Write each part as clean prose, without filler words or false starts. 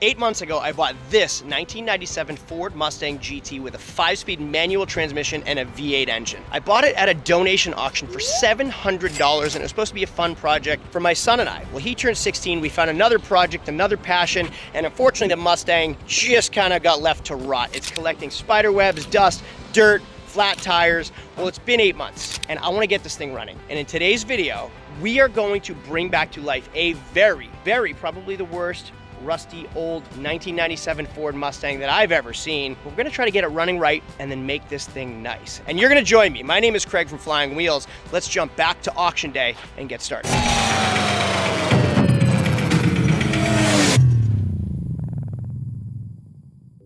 8 months ago, I bought this 1997 Ford Mustang GT with a 5-speed manual transmission and a V8 engine. I bought it at a donation auction for $700, and it was supposed to be a fun project for my son and I. Well, he turned 16, we found another project, another passion, and unfortunately the Mustang just kind of got left to rot. It's collecting spider webs, dust, dirt, flat tires. Well, it's been 8 months, and I want to get this thing running. And in today's video, we are going to bring back to life a very, probably the worst, rusty old 1997 Ford Mustang that I've ever seen. We're gonna try to get it running right and then make this thing nice. And you're gonna join me. My name is Craig from Flying Wheels. Let's jump back to auction day and get started. I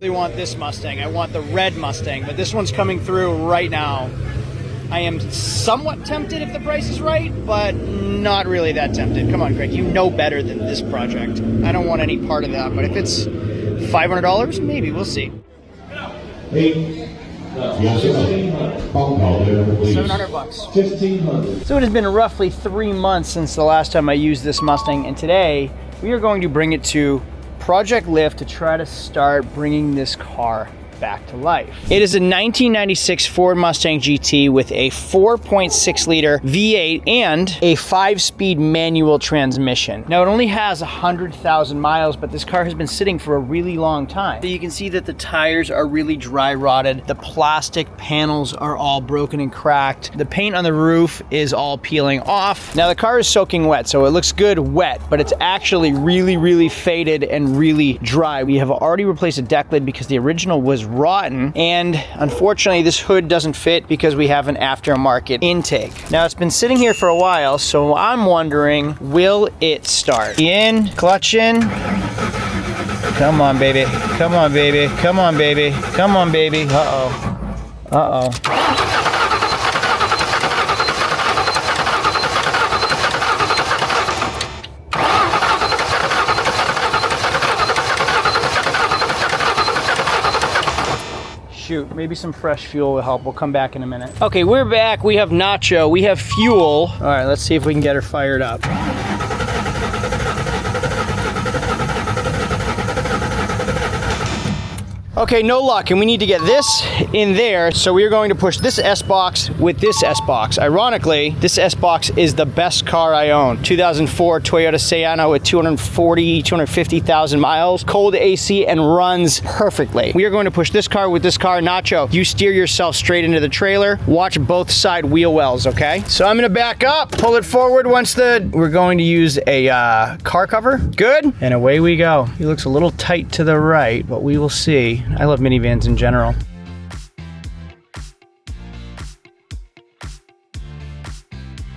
really want this Mustang. I want the red Mustang, but this one's coming through right now. I am somewhat tempted if the price is right, but not really that tempted. Come on, Craig, you know better than this project. I don't want any part of that, but if it's $500, maybe, we'll see. 700 bucks. 1500. So it has been roughly 3 months since the last time I used this Mustang, and today we are going to bring it to Project Lift to try to start bringing this car back to life. It is a 1996 Ford Mustang GT with a 4.6 liter V8 and a 5-speed manual transmission. Now it only has 100,000 miles, but this car has been sitting for a really long time. So you can see that the tires are really dry rotted. The plastic panels are all broken and cracked. The paint on the roof is all peeling off. Now the car is soaking wet, so it looks good wet, but it's actually really faded and really dry. We have already replaced a deck lid because the original was rotten, and unfortunately this hood doesn't fit because we have an aftermarket intake. Now it's been sitting here for a while, so I'm wondering, will it start? In, clutch in. Come on, baby. Come on, baby. Come on, baby. Come on, baby. Uh-oh. Shoot, maybe some fresh fuel will help. We'll come back in a minute. Okay, we're back. We have Nacho. We have fuel. All right, let's see if we can get her fired up. Okay, no luck, and we need to get this in there, so we are going to push this S-Box with this S-Box. Ironically, this S-Box is the best car I own. 2004 Toyota Sienna with 250,000 miles, cold AC, and runs perfectly. We are going to push this car with this car. Nacho, you steer yourself straight into the trailer. Watch both side wheel wells, okay? So I'm gonna back up, pull it forward we're going to use a car cover. Good, and away we go. He looks a little tight to the right, but we will see. I love minivans in general.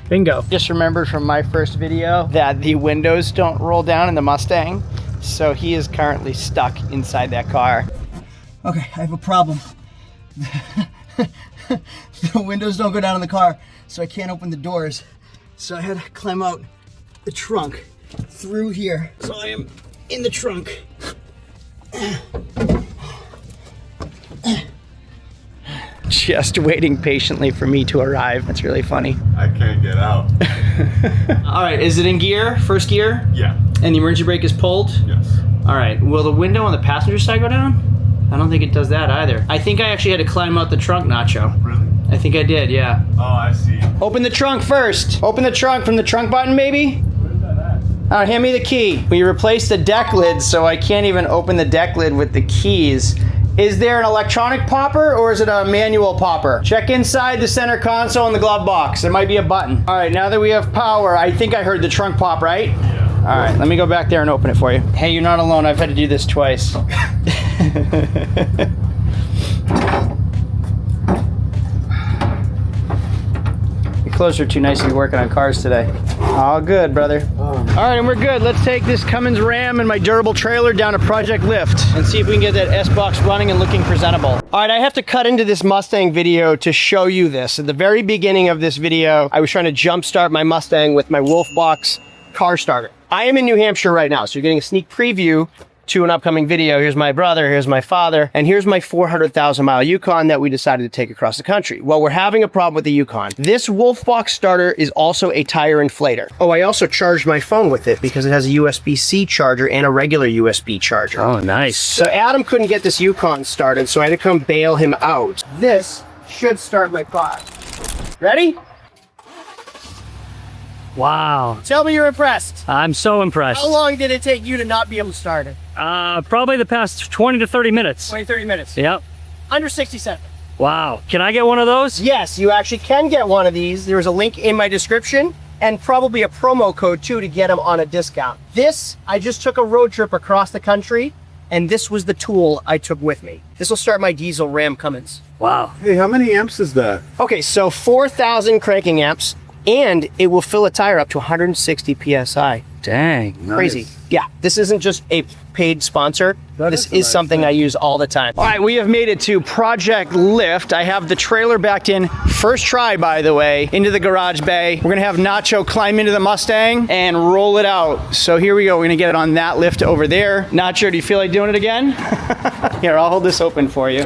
Bingo. Just remembered from my first video that the windows don't roll down in the Mustang, so he is currently stuck inside that car. Okay, I have a problem. The windows don't go down in the car, so I can't open the doors. So I had to climb out the trunk through here. So I am in the trunk. Just waiting patiently for me to arrive. That's really funny. I can't get out. All right, is it in gear? First gear? Yeah. And the emergency brake is pulled? Yes. All right, will the window on the passenger side go down? I don't think it does that either. I think I actually had to climb out the trunk, Nacho. Really? I think I did, yeah. Oh, I see. Open the trunk first. Open the trunk from the trunk button, maybe? Where's that at? All right, hand me the key. We replaced the deck lid, so I can't even open the deck lid with the keys. Is there an electronic popper or is it a manual popper? Check inside the center console in the glove box. There might be a button. All right, now that we have power, I think I heard the trunk pop, right? Yeah. All right, let me go back there and open it for you. Hey, you're not alone. I've had to do this twice. Your clothes are too nice to be working on cars today. All good, brother. All right, and we're good. Let's take this Cummins Ram and my durable trailer down to Project Lift and see if we can get that S-Box running and looking presentable. All right, I have to cut into this Mustang video to show you this. At the very beginning of this video, I was trying to jumpstart my Mustang with my Wolfbox car starter. I am in New Hampshire right now, so you're getting a sneak preview to an upcoming video. Here's my brother, here's my father, and here's my 400,000 mile Yukon that we decided to take across the country. Well, we're having a problem with the Yukon. This Wolfbox starter is also a tire inflator. Oh, I also charged my phone with it because it has a USB-C charger and a regular USB charger. Oh, nice. So Adam couldn't get this Yukon started, so I had to come bail him out. This should start my car. Ready? Wow. Tell me you're impressed. I'm so impressed. How long did it take you to not be able to start it? Probably the past 20 to 30 minutes. 20, 30 minutes. Yep. Under 60 seconds. Wow. Can I get one of those? Yes, you actually can get one of these. There's a link in my description and probably a promo code too to get them on a discount. This, I just took a road trip across the country and this was the tool I took with me. This will start my diesel Ram Cummins. Wow. Hey, how many amps is that? Okay, so 4,000 cranking amps and it will fill a tire up to 160 PSI. Dang. Crazy. Nice. Yeah, this isn't just a paid sponsor. This is something I use all the time. All right, we have made it to Project Lift. I have the trailer backed in, first try by the way, into the garage bay. We're gonna have Nacho climb into the Mustang and roll it out. So here we go, we're gonna get it on that lift over there. Nacho, do you feel like doing it again? Here, I'll hold this open for you.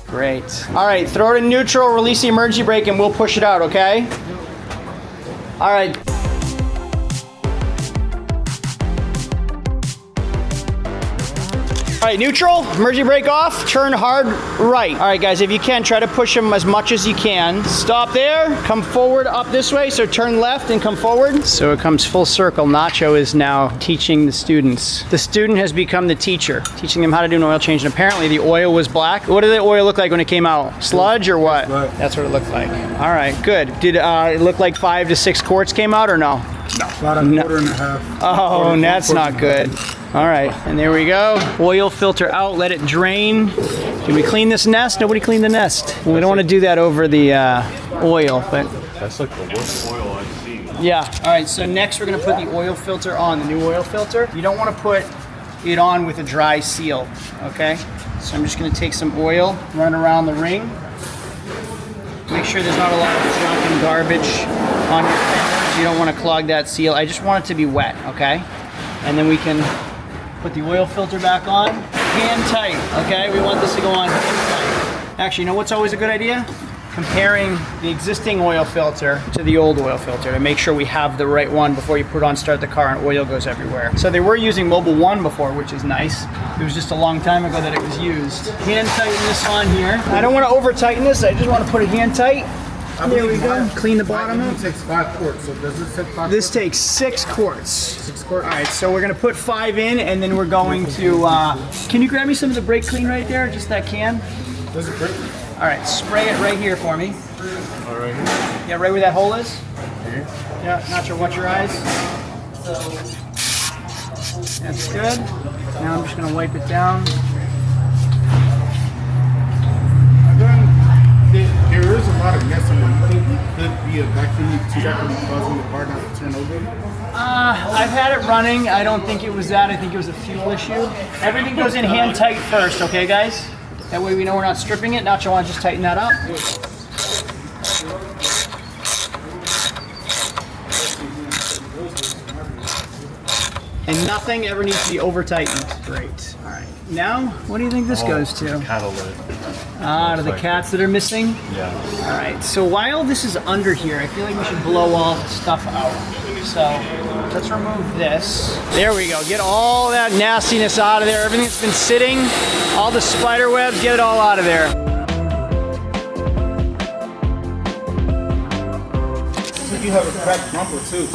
Great. All right, throw it in neutral, release the emergency brake, and we'll push it out, okay? All right. All right, neutral, emergency brake off, turn hard right. All right, guys, if you can, try to push them as much as you can. Stop there, come forward up this way, so turn left and come forward. So it comes full circle. Nacho is now teaching the students. The student has become the teacher, teaching them how to do an oil change, and apparently the oil was black. What did the oil look like when it came out? Sludge or what? That's what it looked like. All right, good. Did it look like 5 to 6 quarts came out or no? No. About a quarter and a half. Oh, that's not good. All right, and there we go. Oil filter out, let it drain. Did we clean this nest? Nobody cleaned the nest. We don't want to do that over the oil, but. That's like the worst oil I've seen. Yeah, all right, so next we're gonna put the oil filter on, the new oil filter. You don't wanna put it on with a dry seal, okay? So I'm just gonna take some oil, run around the ring. Make sure there's not a lot of junk and garbage on your fenders. You don't wanna clog that seal. I just want it to be wet, okay? And then we can put the oil filter back on, hand tight, okay? We want this to go on hand tight. Actually, you know what's always a good idea? Comparing the existing oil filter to the old oil filter to make sure we have the right one before you put on start the car and oil goes everywhere. So they were using Mobil 1 before, which is nice. It was just a long time ago that it was used. Hand tighten this on here. I don't want to over tighten this, I just want to put it hand tight. There we go. Clean the bottom up. It takes 5 quarts, so does this take 5 This takes 6 quarts. 6 quarts? All right, so we're gonna put 5 in and then we're going to, can you grab me some of the brake clean right there? Just that can? Does it break? All right, spray it right here for me. All right. Yeah, right where that hole is. Here. Yeah, not sure, watch your eyes. That's good. Now I'm just gonna wipe it down. There is a lot of mess in there. You think it could be a vacuum checker causing the car not to turn over? I've had it running. I don't think it was that. I think it was a fuel issue. Everything goes in hand tight first, okay guys? That way we know we're not stripping it. Nacho, want to just tighten that up? And nothing ever needs to be over tightened. Great. All right. Now, what do you think this goes to? Catalyst. To the cats that are missing? Yeah. All right. So while this is under here, I feel like we should blow all the stuff out. So let's remove this. There we go. Get all that nastiness out of there. Everything that's been sitting, all the spider webs, get it all out of there. You have a cracked bumper too.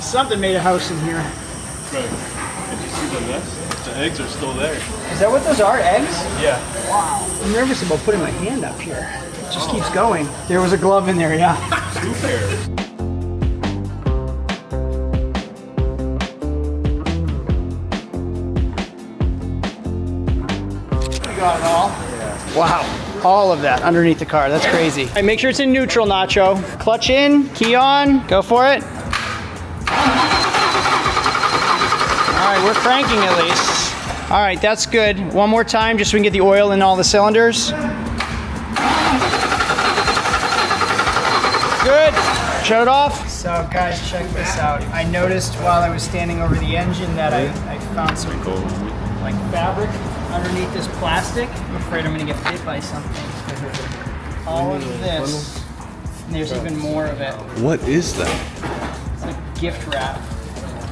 Something made a house in here. Right. Did you see the nest? The eggs are still there. Is that what those are, eggs? Yeah. Wow. I'm nervous about putting my hand up here. It just keeps going. There was a glove in there, yeah. 2 pairs. We got it all. Yeah. Wow. All of that underneath the car. That's crazy. All right, make sure it's in neutral, Nacho. Clutch in, key on, go for it. All right, we're cranking at least. All right, that's good. One more time, just so we can get the oil in all the cylinders. Good. Shut it off. So guys, check this out. I noticed while I was standing over the engine that I found some like fabric underneath this plastic. I'm afraid I'm gonna get bit by something. All of this, and there's even more of it. What is that? It's like gift wrap.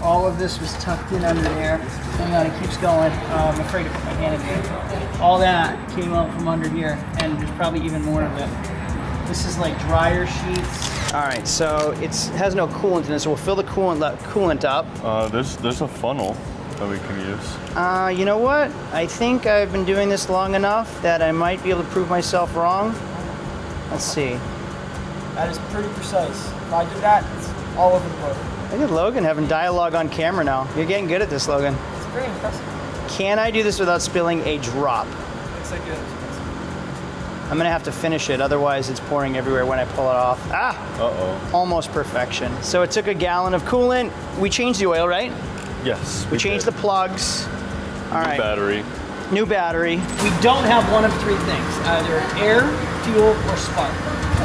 All of this was tucked in under there. Hang on, it keeps going. I'm afraid to put my hand in there. All that came out from under here, and there's probably even more of it. This is like dryer sheets. All right, so it has no coolant in it, so we'll fill the coolant up. There's a funnel that we can use. You know what? I think I've been doing this long enough that I might be able to prove myself wrong. Let's see. That is pretty precise. If I do that, it's all over the board. Look at Logan having dialogue on camera now. You're getting good at this, Logan. It's very impressive. Can I do this without spilling a drop? Looks like it. I'm gonna have to finish it, otherwise it's pouring everywhere when I pull it off. Ah! Uh-oh. Almost perfection. So it took a gallon of coolant. We changed the oil, right? Yes. We changed the plugs. All right. Battery. New battery. We don't have one of three things, either air, fuel, or spark,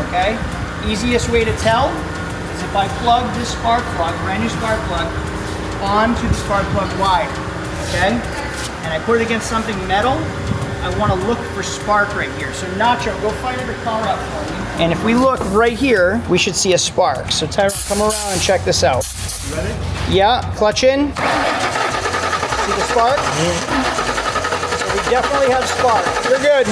okay? Easiest way to tell is if I plug this spark plug, brand new spark plug, onto the spark plug wire, okay? And I put it against something metal, I want to look for spark right here. So Nacho, go fire the car up for me. And if we look right here, we should see a spark. So Tyrone, come around and check this out. You ready? Yeah, clutch in. See the spark? So we definitely have spark. You're good.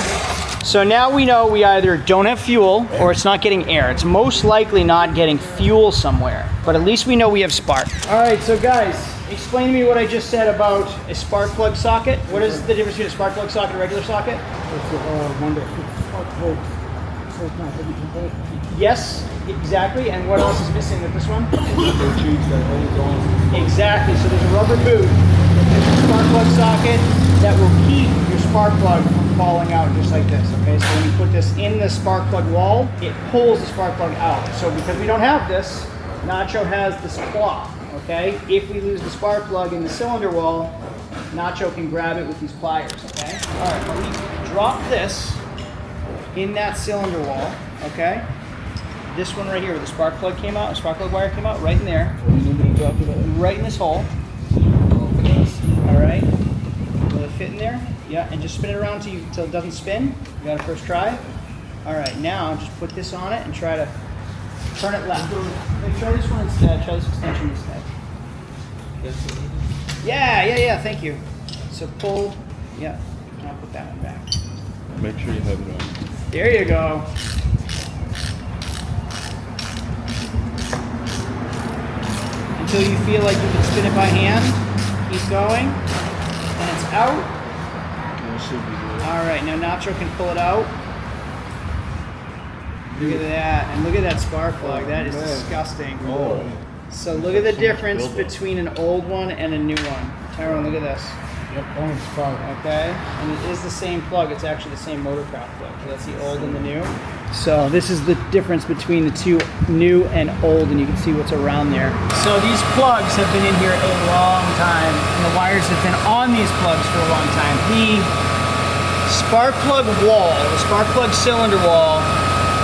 So now we know we either don't have fuel or it's not getting air. It's most likely not getting fuel somewhere, but at least we know we have spark. All right, so guys, explain to me what I just said about a spark plug socket. What is the difference between a spark plug socket and a regular socket? It's one that fits spark plugs, so it's not heavy component. Yes, exactly. And what else is missing with this one? They're tubes that hold on. Exactly. So there's a rubber boot, there's a spark plug socket that will keep your spark plug from falling out just like this. Okay, so when you put this in the spark plug wall, it pulls the spark plug out. So because we don't have this, Nacho has this cloth. Okay, if we lose the spark plug in the cylinder wall, Nacho can grab it with these pliers. Okay. All right. We drop this in that cylinder wall. Okay. This one right here where the spark plug came out, the spark plug wire came out, right in there. Right in this hole. All right. Will it fit in there? Yeah, and just spin it around until it doesn't spin. You got it first try. All right, now just put this on it and try to turn it left. Hey, try this one instead. Try this extension instead. Yeah, thank you. So pull, yeah, now put that one back. Make sure you have it on. There you go. Until you feel like you can spin it by hand. Keep going. And it's out. That should be good. All right, now Nacho can pull it out. Look at that, and look at that spark plug. That is disgusting. Oh. So look at the difference between an old one and a new one. Tyrone, look at this. Yep, orange spark. Okay, and it is the same plug. It's actually the same motorcraft plug. So that's the old and the new. So this is the difference between the two, new and old, and you can see what's around there. So these plugs have been in here a long time, and the wires have been on these plugs for a long time. The spark plug wall, the spark plug cylinder wall,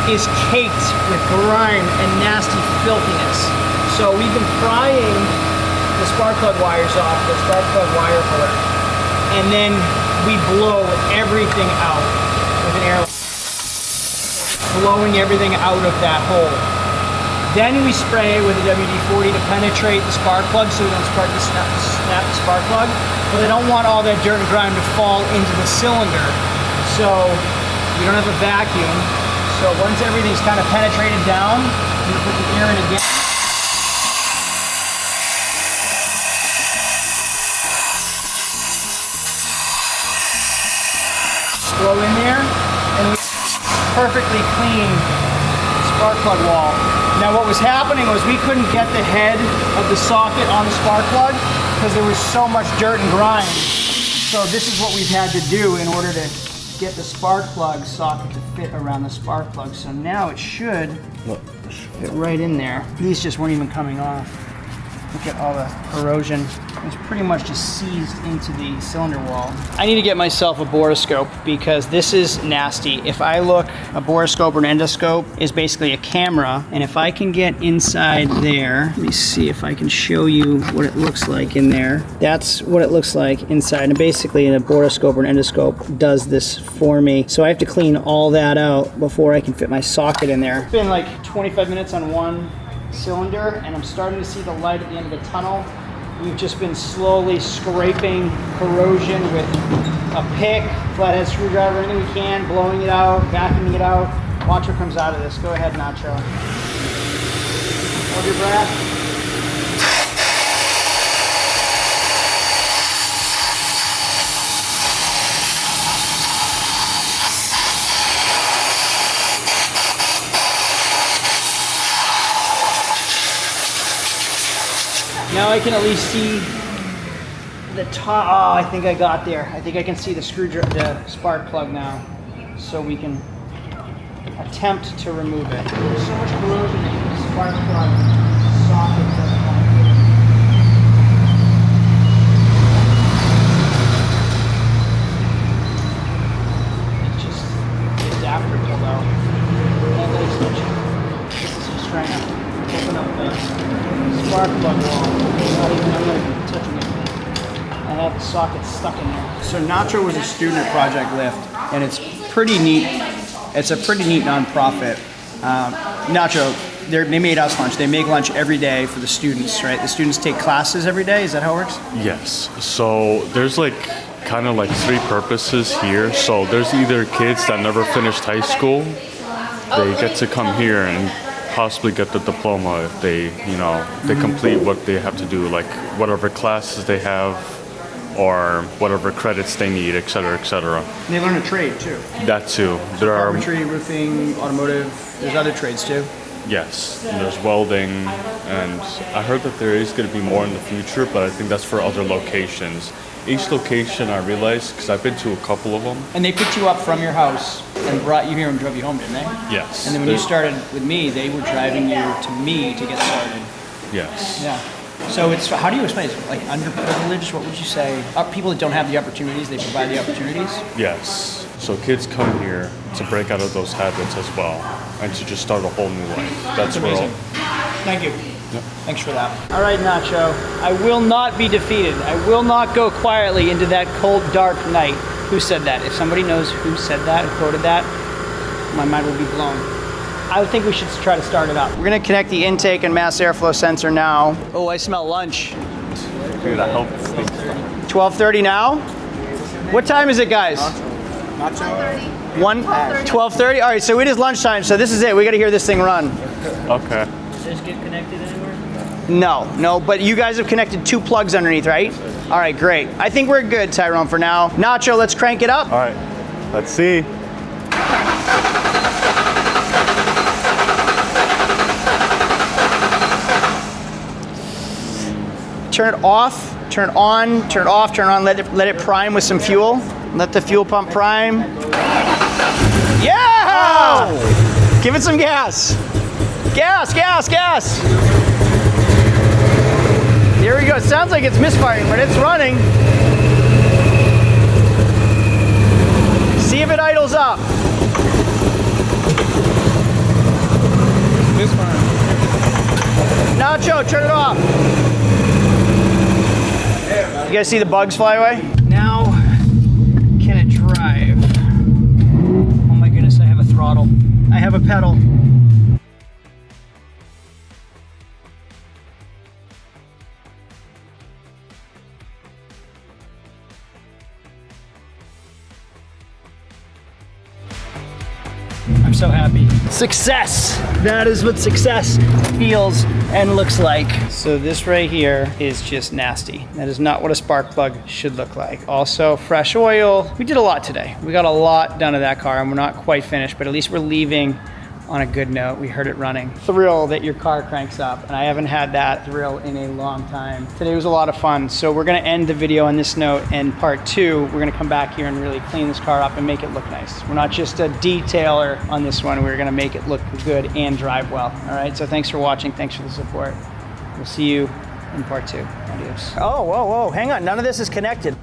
is caked with grime and nasty filthiness. So we've been prying the spark plug wires off the spark plug wire puller, and then we blow everything out with an air, blowing everything out of that hole. Then we spray with a WD-40 to penetrate the spark plug so we don't snap the spark plug, but I don't want all that dirt and grime to fall into the cylinder, so we don't have a vacuum. So once everything's kind of penetrated down, we put the air in again. Blow in there, and we perfectly clean spark plug wall. Now what was happening was we couldn't get the head of the socket on the spark plug because there was so much dirt and grime. So this is what we've had to do in order to get the spark plug socket to fit around the spark plug. So now it should fit right in there. These just weren't even coming off. Look at all the corrosion. It's pretty much just seized into the cylinder wall. I need to get myself a borescope because this is nasty. If I look, a borescope or an endoscope is basically a camera, and if I can get inside there, let me see if I can show you what it looks like in there. That's what it looks like inside, and basically a borescope or an endoscope does this for me. So I have to clean all that out before I can fit my socket in there. It's been like 25 minutes on one cylinder, and I'm starting to see the light at the end of the tunnel. We've just been slowly scraping corrosion with a pick, flathead screwdriver, anything we can, blowing it out, vacuuming it out. Watch what comes out of this. Go ahead, Nacho. Hold your breath. Now I can at least see the top. Oh, I think I got there. I think I can see the screwdriver, the spark plug now. So we can attempt to remove it. There's so much corrosion in the spark plug socket doesn't want to get it. It's just adaptable though. That light extension. This is just trying to open up the spark plug wall. I'm not even touching anything. I have the socket stuck in there. So Nacho was a student at Project Lift, and it's pretty neat. It's a pretty neat nonprofit. Nacho, they made us lunch. They make lunch every day for the students, right? The students take classes every day. Is that how it works? Yes. So there's like kind of like three purposes here. So there's either kids that never finished high school. They get to come here and possibly get the diploma if they, they complete what they have to do, like whatever classes they have or whatever credits they need, et cetera, et cetera. And they learn a trade too. That too. There are carpentry, roofing, automotive. There's other trades too. Yes, and there's welding, and I heard that there is going to be more in the future, but I think that's for other locations. Each location, I realized, because I've been to a couple of them. And they picked you up from your house and brought you here and drove you home, didn't they? Yes. And then when you started with me, they were driving you to me to get started. Yes. Yeah. So it's, how do you explain it? Like underprivileged, what would you say? People that don't have the opportunities, they provide the opportunities? Yes. So kids come here to break out of those habits as well, and to just start a whole new life. That's amazing. Thank you. Yep. Thanks for that. All right, Nacho. I will not be defeated. I will not go quietly into that cold, dark night. Who said that? If somebody knows who said that, who quoted that, my mind will be blown. I think we should try to start it up. We're gonna connect the intake and mass airflow sensor now. Oh, I smell lunch. Dude, I hope 12:30 now? What time is it, guys? 12:30? All right, so it is lunchtime, so this is it. We gotta hear this thing run. Okay. Does this get connected anywhere? No, but you guys have connected 2 plugs underneath, right? All right, great. I think we're good, Tyrone, for now. Nacho, let's crank it up. All right, let's see. Turn it off, turn it on, turn it off, turn it on, let it prime with some fuel. Let the fuel pump prime. Yeah! Oh. Give it some gas. Gas, gas, gas. There we go. It sounds like it's misfiring, but it's running. See if it idles up. Misfiring. Nacho, turn it off. You guys see the bugs fly away? Now, can it drive? Oh my goodness, I have a throttle. I have a pedal. I'm so happy. Success! That is what success feels and looks like. So this right here is just nasty. That is not what a spark plug should look like. Also, fresh oil. We did a lot today. We got a lot done to that car, and we're not quite finished, but at least we're leaving on a good note. We heard it running. Thrill that your car cranks up, and I haven't had that thrill in a long time. Today was a lot of fun, so we're gonna end the video on this note, and part 2, we're gonna come back here and really clean this car up and make it look nice. We're not just a detailer on this one, we're gonna make it look good and drive well. All right, so thanks for watching, thanks for the support. We'll see you in part 2. Adios. Oh, whoa, whoa, hang on. None of this is connected.